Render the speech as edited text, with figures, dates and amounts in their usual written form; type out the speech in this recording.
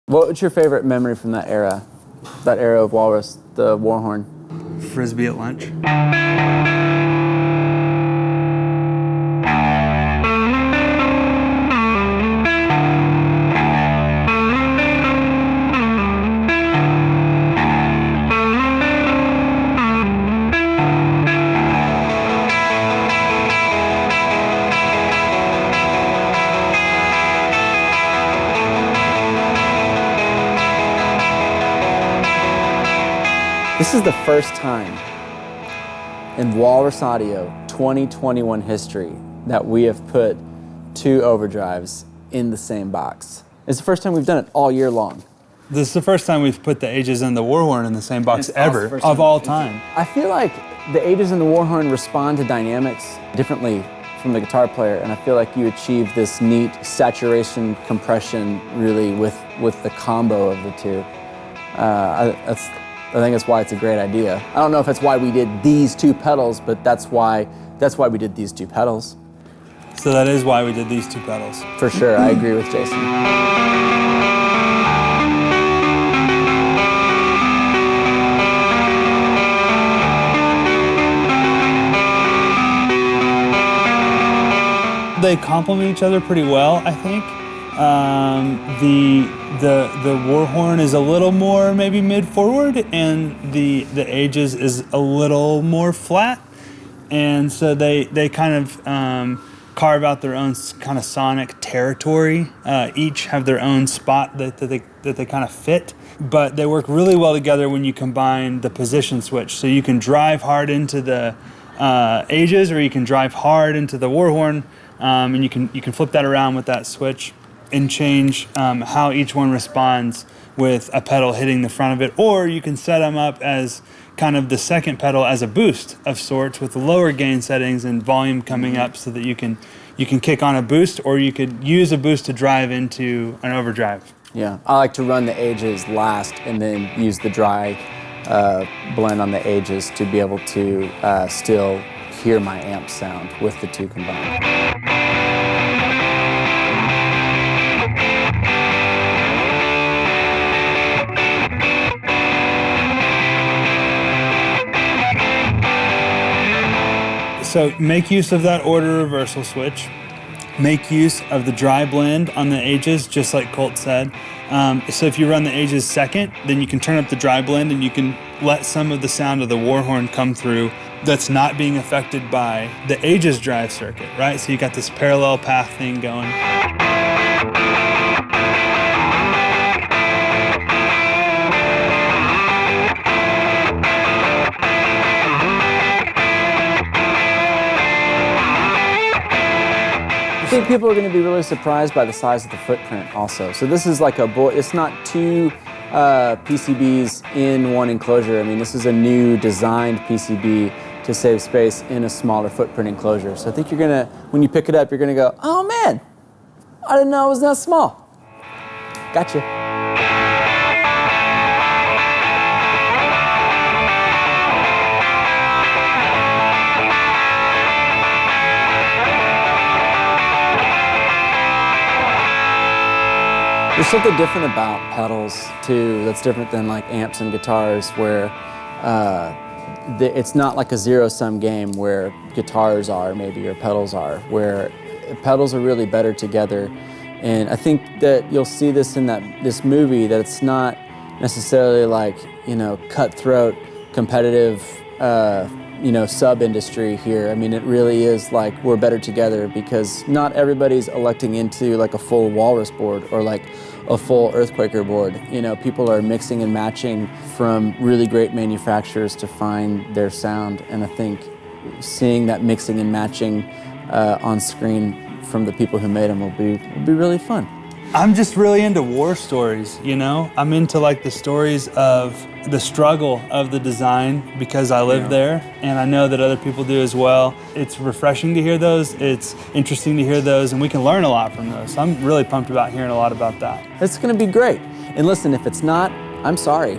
What's your favorite memory from that era of Walrus, the Warhorn? Frisbee at lunch. This is the first time in Walrus Audio 2021 history that we have put two Overdrives in the same box. It's the first time we've done it all year long. This is the first time we've put the Ages and the Warhorn in the same box ever, of all time. I feel like the Ages and the Warhorn respond to dynamics differently from the guitar player, and I feel like you achieve this neat saturation compression really with the combo of the two. I think that's why it's a great idea. I don't know if that's why we did these two pedals, but that's why we did these two pedals. So that is why we did these two pedals. For sure, I agree with Jason. They complement each other pretty well, I think. The Warhorn is a little more maybe mid-forward, and the Ages is a little more flat. And so they kind of carve out their own kind of sonic territory. Each have their own spot that they kind of fit. But they work really well together when you combine the position switch. So you can drive hard into the Ages, or you can drive hard into the Warhorn, and you can flip that around with that switch and change how each one responds with a pedal hitting the front of it. Or you can set them up as kind of the second pedal as a boost of sorts with lower gain settings and volume coming up, so that you can kick on a boost, or you could use a boost to drive into an overdrive. Yeah, I like to run the Ages last and then use the dry blend on the Ages to be able to still hear my amp sound with the two combined. So make use of that order reversal switch. Make use of the dry blend on the Ages, just like Colt said. So if you run the Ages second, then you can turn up the dry blend and you can let some of the sound of the Warhorn come through that's not being affected by the Ages drive circuit, right? So you got this parallel path thing going. I think people are going to be really surprised by the size of the footprint also. So this is like it's not two PCBs in one enclosure. I mean, this is a new designed PCB to save space in a smaller footprint enclosure. So I think you're gonna, when you pick it up, you're gonna go, oh man, I didn't know it was that small. Gotcha. There's something different about pedals too that's different than like amps and guitars, where it's not like a zero-sum game where guitars are maybe or pedals are, where pedals are really better together. And I think that you'll see this in this movie, that it's not necessarily like, cutthroat, competitive, sub-industry here. I mean, it really is like we're better together, because not everybody's electing into like a full Walrus board or like a full Earthquaker board. People are mixing and matching from really great manufacturers to find their sound. And I think seeing that mixing and matching on screen from the people who made them will be really fun. I'm just really into war stories, I'm into like the stories of the struggle of the design, because I live there and I know that other people do as well. It's refreshing to hear those, it's interesting to hear those, and we can learn a lot from those. So I'm really pumped about hearing a lot about that. It's gonna be great. And listen, if it's not, I'm sorry.